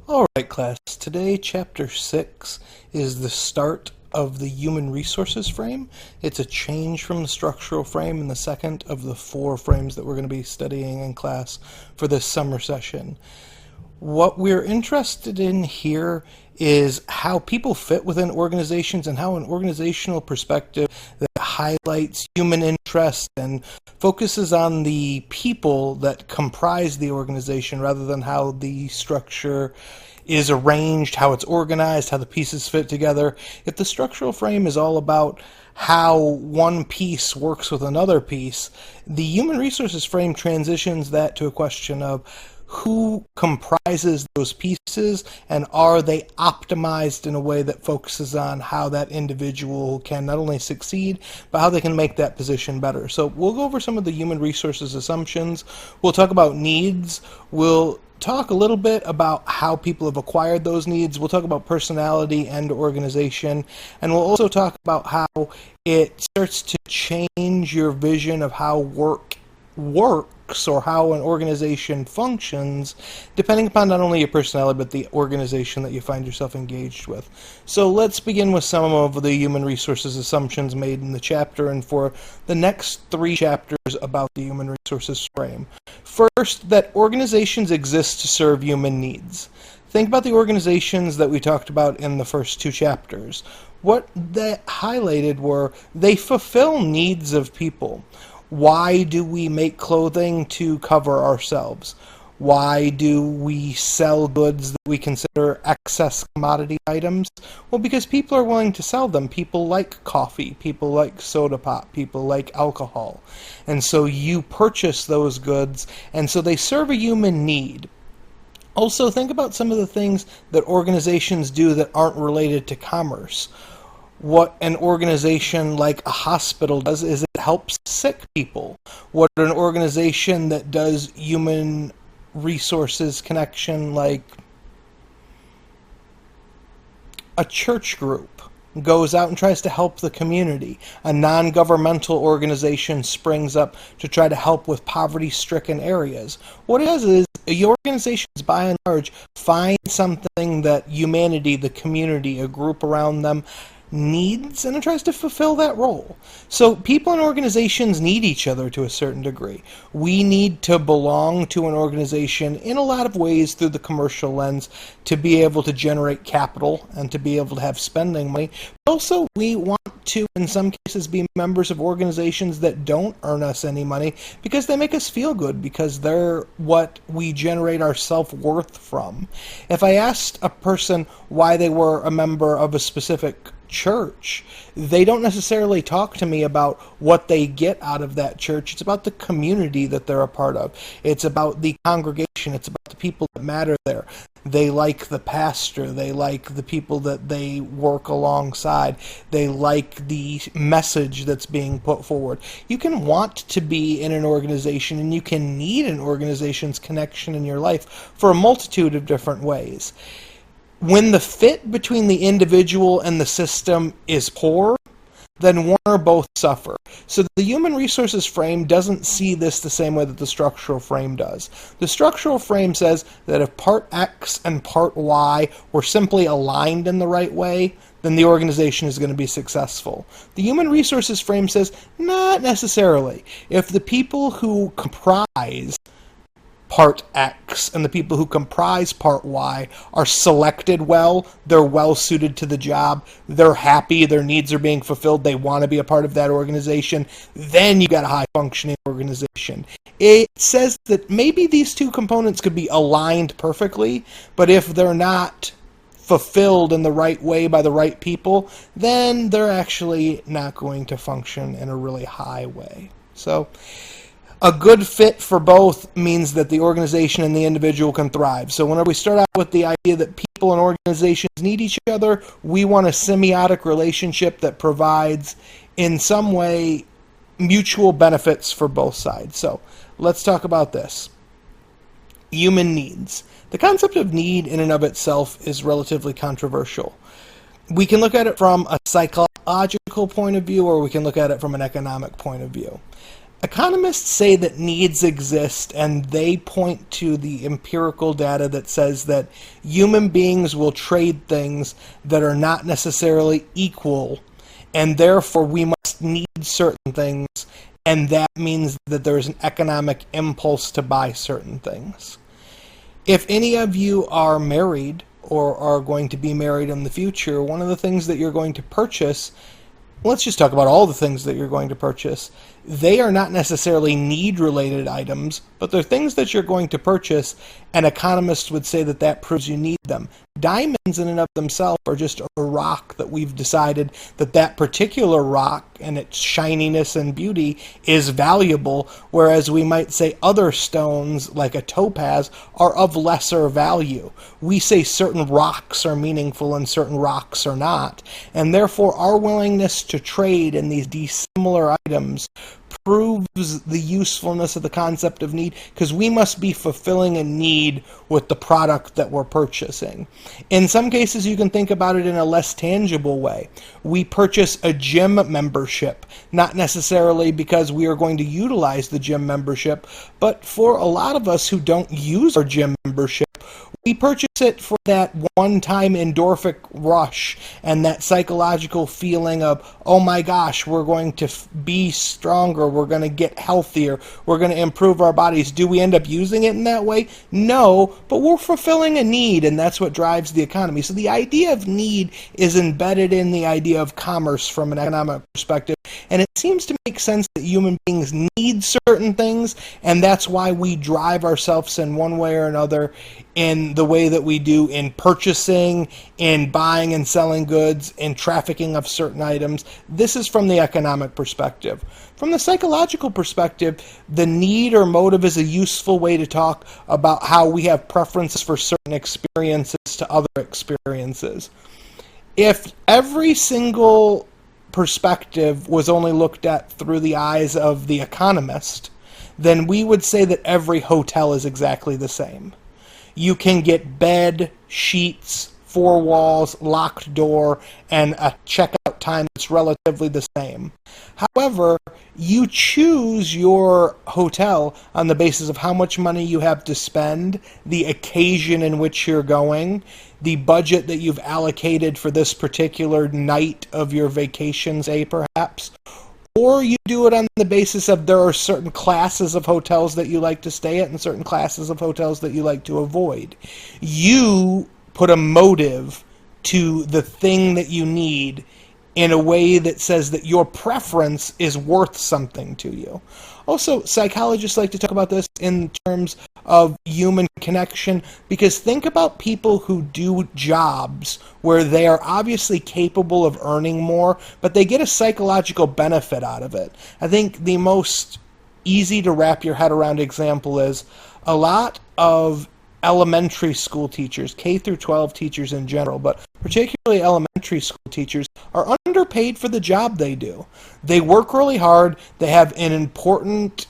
Alright, class. Today, Chapter 6 is the start of the human resources frame. It's a change from the structural frame and the second of the 4 frames that we're going to be studying in class for this summer session. What we're interested in here is how people fit within organizations and how an organizational perspective that highlights human interest and focuses on the people that comprise the organization rather than how the structure is arranged, how it's organized, how the pieces fit together. If the structural frame is all about how one piece works with another piece, the human resources frame transitions that to a question of who comprises those pieces and are they optimized in a way that focuses on how that individual can not only succeed, but how they can make that position better. So we'll go over some of the human resources assumptions. We'll talk about needs. We'll talk a little bit about how people have acquired those needs. We'll talk about personality and organization. And we'll also talk about how it starts to change your vision of how work works or how an organization functions, depending upon not only your personality but the organization that you find yourself engaged with. So let's begin with some of the human resources assumptions made in the chapter and for the next 3 chapters about the human resources frame. First, that organizations exist to serve human needs. Think about the organizations that we talked about in the first 2 chapters. What they highlighted were they fulfill needs of people. Why do we make clothing? To cover ourselves. Why do we sell goods that we consider excess commodity items? Well, because people are willing to sell them. People like coffee, people like soda pop, people like alcohol. And so you purchase those goods, and so they serve a human need. Also, think about some of the things that organizations do that aren't related to commerce. What an organization like a hospital does is it helps sick people. What an organization that does human resources connection like a church group goes out and tries to help the community. A non-governmental organization springs up to try to help with poverty-stricken areas. What it does is the organizations, by and large, find something that humanity, the community, a group around them, needs, and it tries to fulfill that role. So people and organizations need each other to a certain degree. We need to belong to an organization in a lot of ways through the commercial lens to be able to generate capital and to be able to have spending money. But also, we want to, in some cases, be members of organizations that don't earn us any money because they make us feel good, because they're what we generate our self-worth from. If I asked a person why they were a member of a specific church, they don't necessarily talk to me about what they get out of that church. It's about the community that they're a part of. It's about the congregation. It's about the people that matter there. They like the pastor. They like the people that they work alongside. They like the message that's being put forward. You can want to be in an organization, and you can need an organization's connection in your life for a multitude of different ways. When the fit between the individual and the system is poor, then one or both suffer. So the human resources frame doesn't see this the same way that the structural frame does. The structural frame says that if part X and part Y were simply aligned in the right way, then the organization is going to be successful. The human resources frame says not necessarily. If the people who comprise part X and the people who comprise part Y are selected well, they're well suited to the job, they're happy, their needs are being fulfilled, they want to be a part of that organization, then you got a high functioning organization. It says that maybe these 2 components could be aligned perfectly, but if they're not fulfilled in the right way by the right people, then they're actually not going to function in a really high way. So a good fit for both means that the organization and the individual can thrive. So whenever we start out with the idea that people and organizations need each other, we want a semiotic relationship that provides, in some way, mutual benefits for both sides. So let's talk about this. Human needs. The concept of need in and of itself is relatively controversial. We can look at it from a psychological point of view, or we can look at it from an economic point of view. Economists say that needs exist, and they point to the empirical data that says that human beings will trade things that are not necessarily equal, and therefore we must need certain things, and that means that there's an economic impulse to buy certain things. If any of you are married or are going to be married in the future, one of the things that you're going to purchase, let's just talk about all the things that you're going to purchase. They are not necessarily need-related items, but they're things that you're going to purchase, and economists would say that that proves you need them. Diamonds in and of themselves are just a rock that we've decided that that particular rock and its shininess and beauty is valuable, whereas we might say other stones, like a topaz, are of lesser value. We say certain rocks are meaningful and certain rocks are not, and therefore our willingness to trade in these dissimilar items proves the usefulness of the concept of need, because we must be fulfilling a need with the product that we're purchasing. In some cases, you can think about it in a less tangible way. We purchase a gym membership, not necessarily because we are going to utilize the gym membership, but for a lot of us who don't use our gym membership, we purchase it for that one-time endorphic rush and that psychological feeling of, oh my gosh, we're going to be stronger, we're going to get healthier, we're going to improve our bodies. Do we end up using it in that way? No, but we're fulfilling a need, and that's what drives the economy. So the idea of need is embedded in the idea of commerce from an economic perspective, and it seems to make sense that human beings need certain things, and that's why we drive ourselves in one way or another in the way that we do in purchasing, in buying and selling goods, in trafficking of certain items. This is from the economic perspective. From the psychological perspective, the need or motive is a useful way to talk about how we have preferences for certain experiences to other experiences. If every single perspective was only looked at through the eyes of the economist, then we would say that every hotel is exactly the same. You can get bed, sheets, 4 walls, locked door, and a checkout time that's relatively the same. However, you choose your hotel on the basis of how much money you have to spend, the occasion in which you're going, the budget that you've allocated for this particular night of your vacation, say perhaps, or you do it on the basis of there are certain classes of hotels that you like to stay at and certain classes of hotels that you like to avoid. You put a motive to the thing that you need in a way that says that your preference is worth something to you. Also, psychologists like to talk about this in terms of human connection, because think about people who do jobs where they are obviously capable of earning more, but they get a psychological benefit out of it. I think the most easy to wrap your head around example is a lot of elementary school teachers, K through 12 teachers in general, but particularly elementary school teachers, are underpaid for the job they do. They work really hard. They have an important,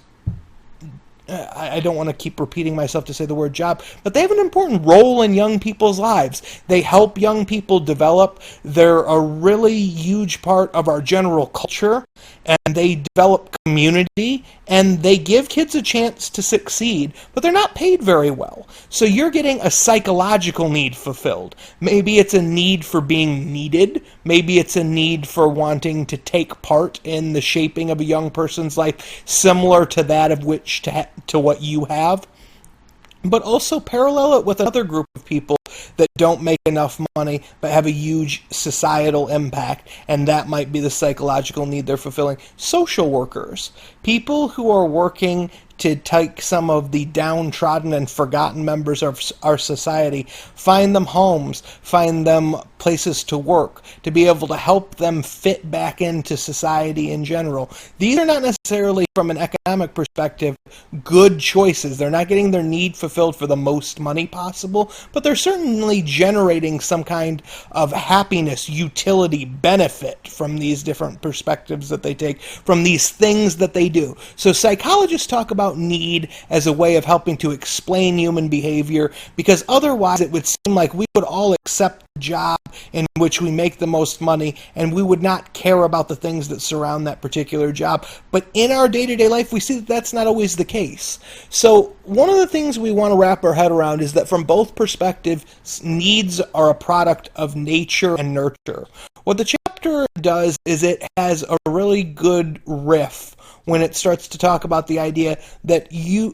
I don't want to keep repeating myself to say the word job, but they have an important role in young people's lives. They help young people develop. They're a really huge part of our general culture, and they develop community, and they give kids a chance to succeed, but they're not paid very well. So you're getting a psychological need fulfilled. Maybe it's a need for being needed. Maybe it's a need for wanting to take part in the shaping of a young person's life, similar to that of which to what you have. But also parallel it with another group of people that don't make enough money but have a huge societal impact, and that might be the psychological need they're fulfilling. Social workers, people who are working to take some of the downtrodden and forgotten members of our society, find them homes, find them places to work, to be able to help them fit back into society in general. These are not necessarily, from an economic perspective, good choices. They're not getting their need fulfilled for the most money possible, but they're certainly generating some kind of happiness, utility, benefit from these different perspectives that they take, from these things that they do. So psychologists talk about about need as a way of helping to explain human behavior, because otherwise it would seem like we would all accept the job in which we make the most money, and we would not care about the things that surround that particular job. But in our day-to-day life, we see that that's not always the case. So one of the things we want to wrap our head around is that from both perspectives, needs are a product of nature and nurture. What the chapter does is it has a really good riff when it starts to talk about the idea that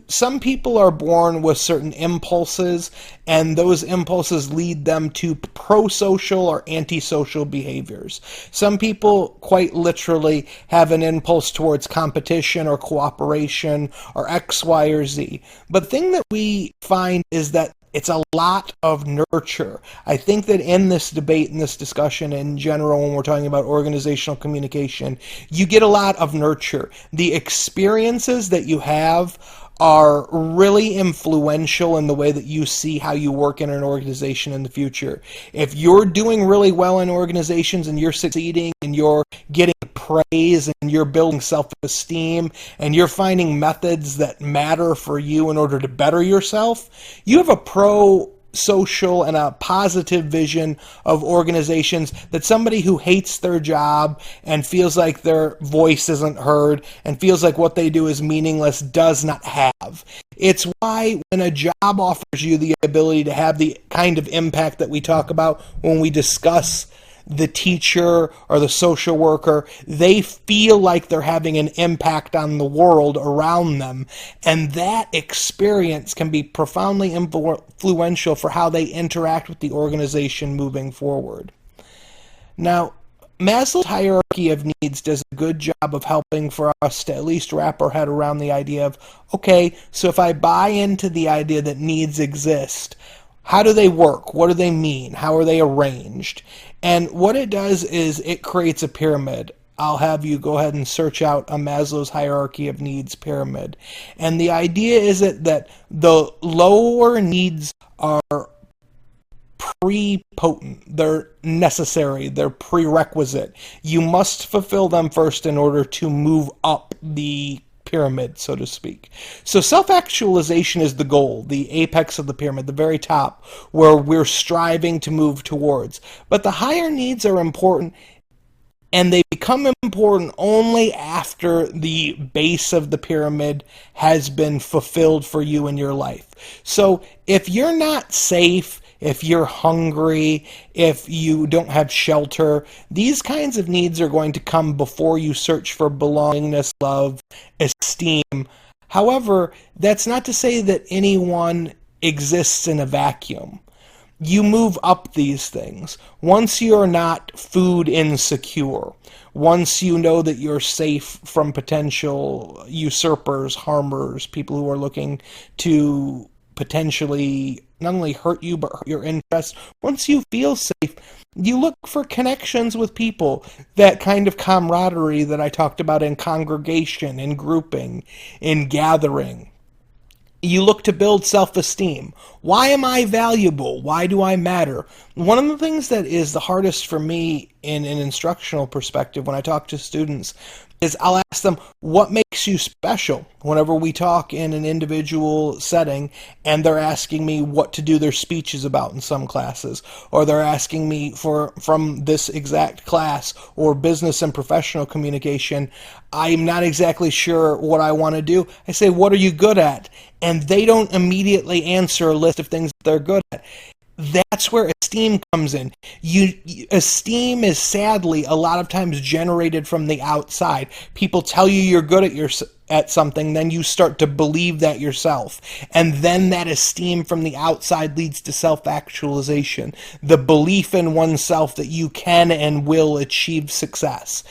some people are born with certain impulses, and those impulses lead them to pro-social or antisocial behaviors. Some people quite literally have an impulse towards competition or cooperation or X, Y, or Z. But the thing that we find is that it's a lot of nurture. I think that in this debate, in this discussion in general, when we're talking about organizational communication, you get a lot of nurture. The experiences that you have are really influential in the way that you see how you work in an organization in the future. If you're doing really well in organizations and you're succeeding and you're getting praise and you're building self-esteem and you're finding methods that matter for you in order to better yourself, you have a pro-social and a positive vision of organizations that somebody who hates their job and feels like their voice isn't heard and feels like what they do is meaningless does not have. It's why when a job offers you the ability to have the kind of impact that we talk about when we discuss the teacher or the social worker, they feel like they're having an impact on the world around them. And that experience can be profoundly influential for how they interact with the organization moving forward. Now, Maslow's hierarchy of needs does a good job of helping for us to at least wrap our head around the idea of, okay, so if I buy into the idea that needs exist, how do they work? What do they mean? How are they arranged? And what it does is it creates a pyramid. I'll have you go ahead and search out a Maslow's hierarchy of needs pyramid. And the idea is that the lower needs are prepotent. They're necessary. They're prerequisite. You must fulfill them first in order to move up the pyramid, so to speak. So self-actualization is the goal, the apex of the pyramid, the very top, where we're striving to move towards. But the higher needs are important, and they become important only after the base of the pyramid has been fulfilled for you in your life. So if you're not safe, if you're hungry, if you don't have shelter, these kinds of needs are going to come before you search for belongingness, love, esteem. However, that's not to say that anyone exists in a vacuum. You move up these things. Once you're not food insecure, once you know that you're safe from potential usurpers, harmers, people who are looking to potentially not only hurt you but hurt your interests, once you feel safe, you look for connections with people, that kind of camaraderie that I talked about in congregation, in grouping, in gathering. You look to build self-esteem. Why am I valuable? Why do I matter? One of the things that is the hardest for me in an instructional perspective when I talk to students is I'll ask them, what makes you special? Whenever we talk in an individual setting and they're asking me what to do their speeches about in some classes, or they're asking me from this exact class or business and professional communication, I'm not exactly sure what I want to do. I say, what are you good at? And they don't immediately answer a list of things that they're good at. That's where esteem comes in. Esteem is sadly a lot of times generated from the outside. People tell you you're good at something, then you start to believe that yourself. And then that esteem from the outside leads to self-actualization, the belief in oneself that you can and will achieve success.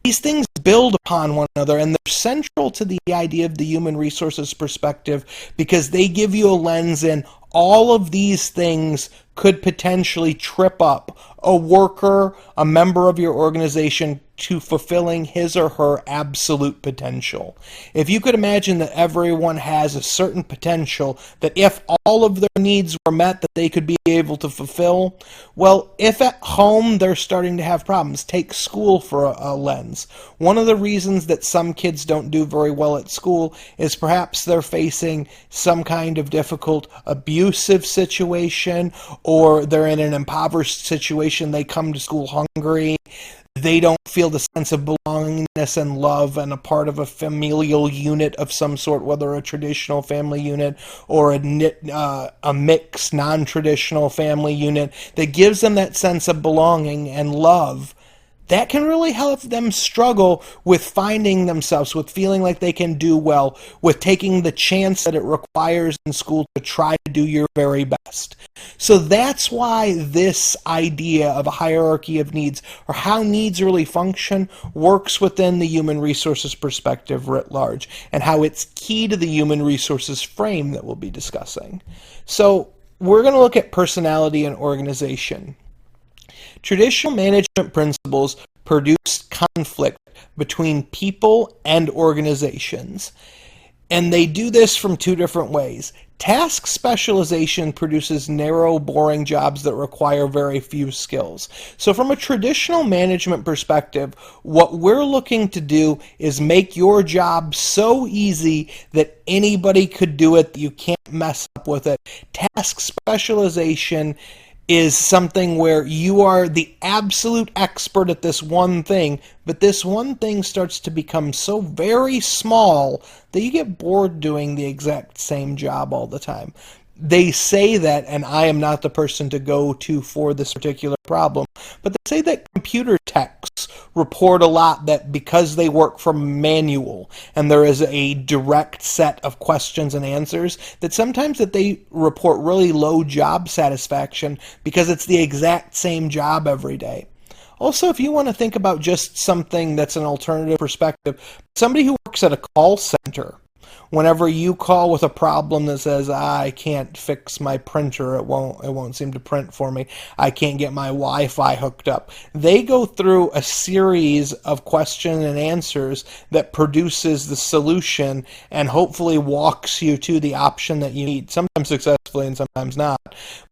These things build upon one another, and they're central to the idea of the human resources perspective because they give you a lens in all of these things could potentially trip up a worker, a member of your organization, to fulfilling his or her absolute potential. If you could imagine that everyone has a certain potential, that if all of their needs were met, that they could be able to fulfill, well, if at home they're starting to have problems, take school for a lens. One of the reasons that some kids don't do very well at school is perhaps they're facing some kind of difficult abusive situation, or they're in an impoverished situation. They come to school hungry. They don't feel the sense of belongingness and love and a part of a familial unit of some sort, whether a traditional family unit or a mixed, non-traditional family unit that gives them that sense of belonging and love. That can really help them struggle with finding themselves, with feeling like they can do well, with taking the chance that it requires in school to try to do your very best. So that's why this idea of a hierarchy of needs, or how needs really function, works within the human resources perspective writ large, and how it's key to the human resources frame that we'll be discussing. So we're going to look at personality and organization. Traditional management principles produce conflict between people and organizations, and they do this from two different ways. Task specialization produces narrow, boring jobs that require very few skills. So from a traditional management perspective, what we're looking to do is make your job so easy that anybody could do it, that you can't mess up with it. Task specialization is something where you are the absolute expert at this one thing, but this one thing starts to become so very small that you get bored doing the exact same job all the time. They say that, and I am not the person to go to for this particular problem, but they say that computer techs report a lot that because they work from manual and there is a direct set of questions and answers, that sometimes that they report really low job satisfaction because it's the exact same job every day. Also, if you want to think about just something that's an alternative perspective, somebody who works at a call center, whenever you call with a problem that says, I can't fix my printer, it won't seem to print for me, I can't get my Wi-Fi hooked up, they go through a series of questions and answers that produces the solution and hopefully walks you to the option that you need, sometimes successfully and sometimes not.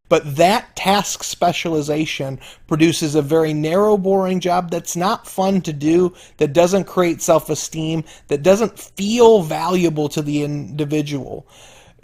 But that task specialization produces a very narrow, boring job that's not fun to do, that doesn't create self-esteem, that doesn't feel valuable to the individual.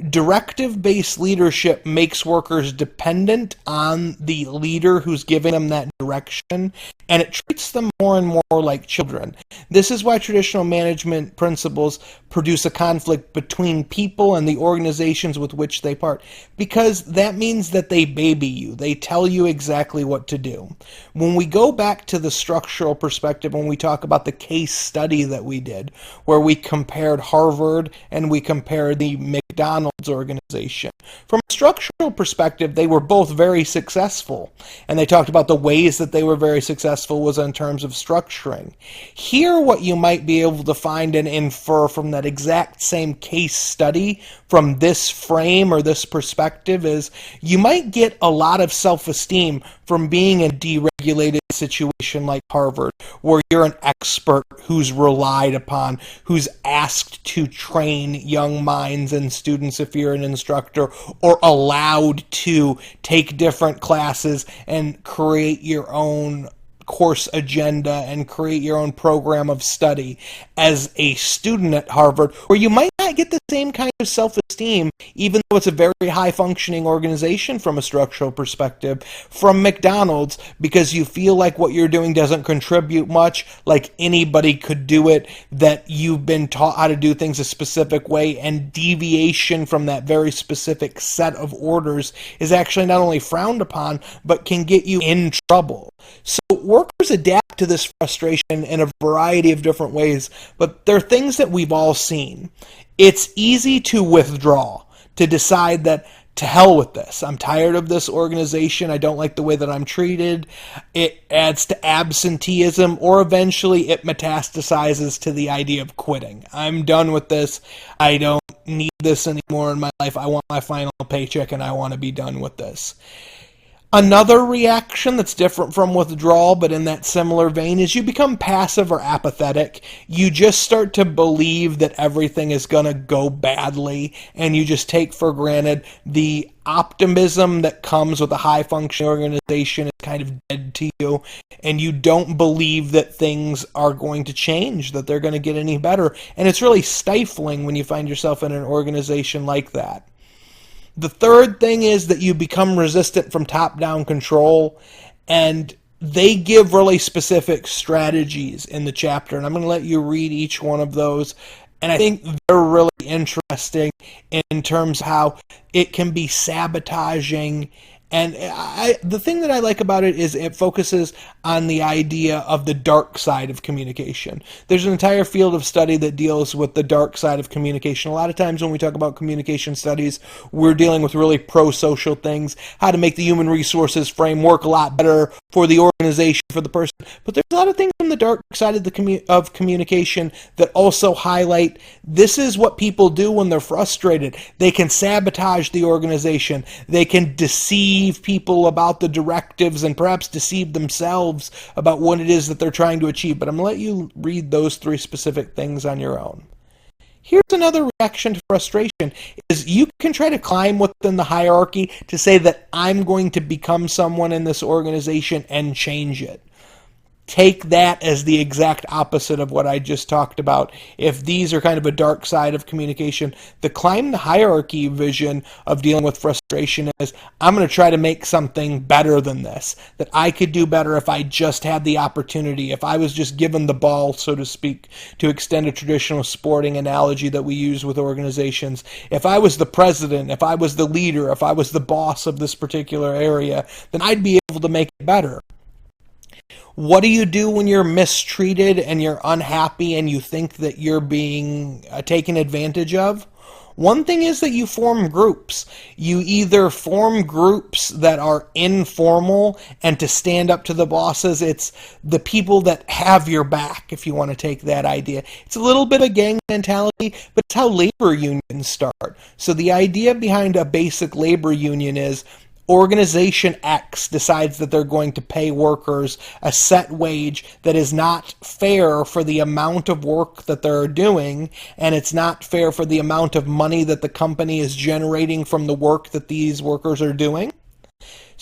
Directive-based leadership makes workers dependent on the leader who's giving them that direction, and it treats them more and more like children. This is why traditional management principles produce a conflict between people and the organizations with which they part, because that means that they baby you. They tell you exactly what to do. When we go back to the structural perspective, when we talk about the case study that we did, where we compared Harvard and we compared the McDonald's organization, from a structural perspective, they were both very successful, and they talked about the ways that they were very successful was in terms of structuring. Here, what you might be able to find and infer from that exact same case study, from this frame or this perspective, is you might get a lot of self-esteem from being in a deregulated situation like Harvard, where you're an expert who's relied upon, who's asked to train young minds and students if you're an instructor, or allowed to take different classes and create your own course agenda and create your own program of study as a student at Harvard, where you might not get the same kind of self-esteem, even though it's a very high-functioning organization from a structural perspective, from McDonald's, because you feel like what you're doing doesn't contribute much, like anybody could do it, that you've been taught how to do things a specific way, and deviation from that very specific set of orders is actually not only frowned upon, but can get you in trouble. So workers adapt to this frustration in a variety of different ways, but there are things that we've all seen. It's easy to withdraw, to decide that to hell with this. I'm tired of this organization. I don't like the way that I'm treated. It adds to absenteeism, or eventually it metastasizes to the idea of quitting. I'm done with this. I don't need this anymore in my life. I want my final paycheck and I want to be done with this. Another reaction that's different from withdrawal, but in that similar vein, is you become passive or apathetic. You just start to believe that everything is going to go badly, and you just take for granted the optimism that comes with a high-functioning organization is kind of dead to you, and you don't believe that things are going to change, that they're going to get any better. And it's really stifling when you find yourself in an organization like that. The third thing is that you become resistant from top-down control, and they give really specific strategies in the chapter, and I'm going to let you read each one of those, and I think they're really interesting in terms of how it can be sabotaging. And the thing that I like about it is it focuses on the idea of the dark side of communication. There's an entire field of study that deals with the dark side of communication. A lot of times when we talk about communication studies, we're dealing with really pro-social things, how to make the human resources framework a lot better for the organization, for the person. But there's a lot of things on the dark side of of communication that also highlight this is what people do when they're frustrated. They can sabotage the organization. They can deceive people about the directives and perhaps deceive themselves about what it is that they're trying to achieve. But I'm going to let you read those three specific things on your own. Here's another reaction to frustration, is you can try to climb within the hierarchy to say that I'm going to become someone in this organization and change it. Take that as the exact opposite of what I just talked about. If these are kind of a dark side of communication, the climb the hierarchy vision of dealing with frustration is, I'm going to try to make something better than this, that I could do better if I just had the opportunity, if I was just given the ball, so to speak, to extend a traditional sporting analogy that we use with organizations. If I was the president, if I was the leader, if I was the boss of this particular area, then I'd be able to make it better. What do you do when you're mistreated and you're unhappy and you think that you're being taken advantage of? One thing is that you form groups. You either form groups that are informal, and to stand up to the bosses, it's the people that have your back, if you want to take that idea. It's a little bit of gang mentality, but it's how labor unions start. So the idea behind a basic labor union is Organization X decides that they're going to pay workers a set wage that is not fair for the amount of work that they're doing, and it's not fair for the amount of money that the company is generating from the work that these workers are doing.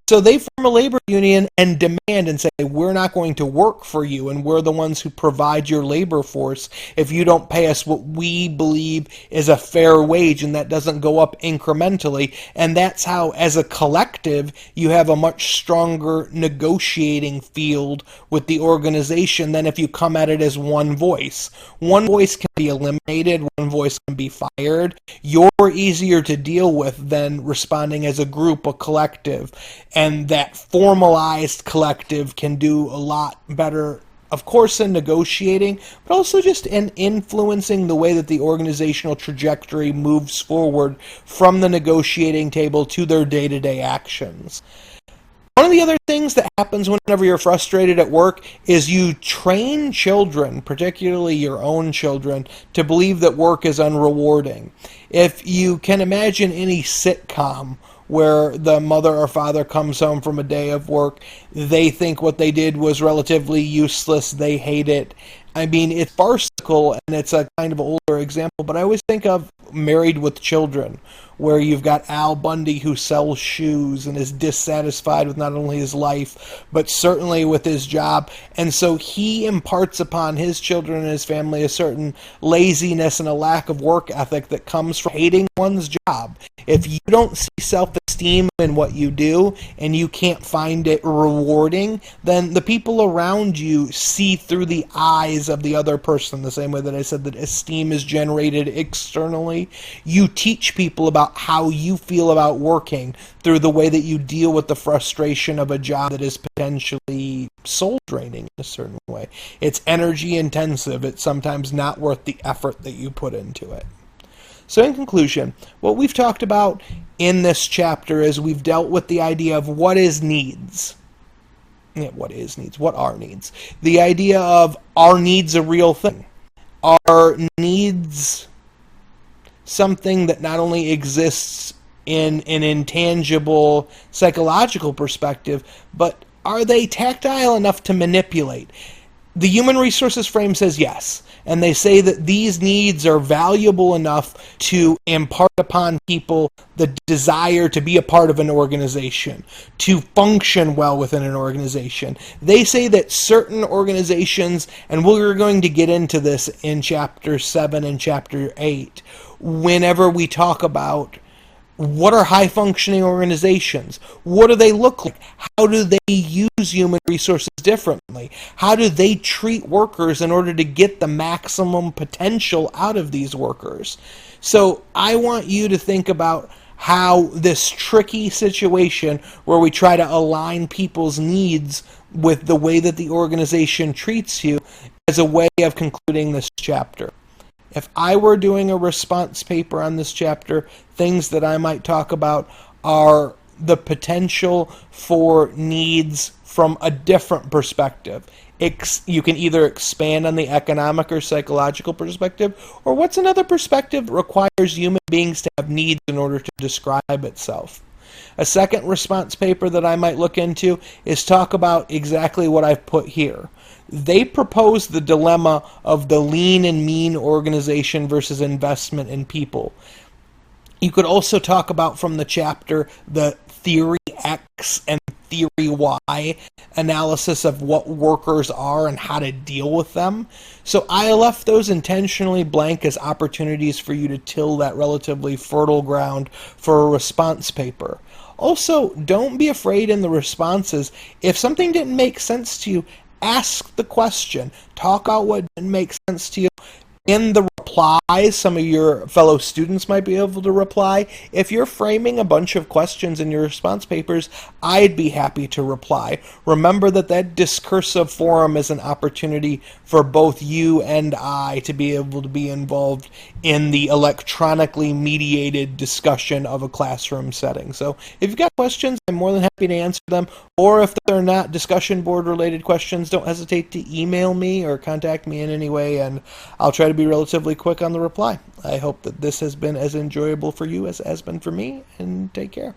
So they form a labor union and demand and say, we're not going to work for you, and we're the ones who provide your labor force if you don't pay us what we believe is a fair wage, and that doesn't go up incrementally. And that's how, as a collective, you have a much stronger negotiating field with the organization than if you come at it as one voice. One voice can be eliminated, one voice can be fired. You're easier to deal with than responding as a group, a collective. And that formalized collective can do a lot better, of course, in negotiating, but also just in influencing the way that the organizational trajectory moves forward from the negotiating table to their day-to-day actions. One of the other things that happens whenever you're frustrated at work is you train children, particularly your own children, to believe that work is unrewarding. If you can imagine any sitcom where the mother or father comes home from a day of work, they think what they did was relatively useless, they hate it. I mean, it's farcical and it's a kind of older example, but I always think of Married with Children, where you've got Al Bundy who sells shoes and is dissatisfied with not only his life, but certainly with his job. And so he imparts upon his children and his family a certain laziness and a lack of work ethic that comes from hating one's job. If you don't see self-esteem in what you do and you can't find it rewarding, then the people around you see through the eyes of the other person, the same way that I said that esteem is generated externally. You teach people about how you feel about working through the way that you deal with the frustration of a job that is potentially soul-draining in a certain way. It's energy intensive. It's sometimes not worth the effort that you put into it. So in conclusion, what we've talked about in this chapter is we've dealt with the idea of what is needs. Yeah, what is needs? What are needs? The idea of, are needs a real thing? Are needs something that not only exists in an intangible psychological perspective, but are they tactile enough to manipulate? The human resources frame says yes, and they say that these needs are valuable enough to impart upon people the desire to be a part of an organization, to function well within an organization. They say that certain organizations, and we're going to get into this in Chapter 7 and Chapter 8, whenever we talk about what are high-functioning organizations? What do they look like? How do they use human resources differently? How do they treat workers in order to get the maximum potential out of these workers? So I want you to think about how this tricky situation where we try to align people's needs with the way that the organization treats you as a way of concluding this chapter. If I were doing a response paper on this chapter, things that I might talk about are the potential for needs from a different perspective. You can either expand on the economic or psychological perspective, or what's another perspective that requires human beings to have needs in order to describe itself. A second response paper that I might look into is talk about exactly what I've put here. They propose the dilemma of the lean and mean organization versus investment in people. You could also talk about from the chapter the theory X and theory Y analysis of what workers are and how to deal with them. So I left those intentionally blank as opportunities for you to till that relatively fertile ground for a response paper. Also, don't be afraid in the responses. If something didn't make sense to you, ask the question. Talk out what didn't make sense to you. In the replies, some of your fellow students might be able to reply. If you're framing a bunch of questions in your response papers, I'd be happy to reply. Remember that that discursive forum is an opportunity for both you and I to be able to be involved in the electronically mediated discussion of a classroom setting. So if you've got questions, I'm more than happy to answer them. Or if they're not discussion board related questions, don't hesitate to email me or contact me in any way, and I'll try to be relatively quick on the reply. I hope that this has been as enjoyable for you as it has been for me, and take care.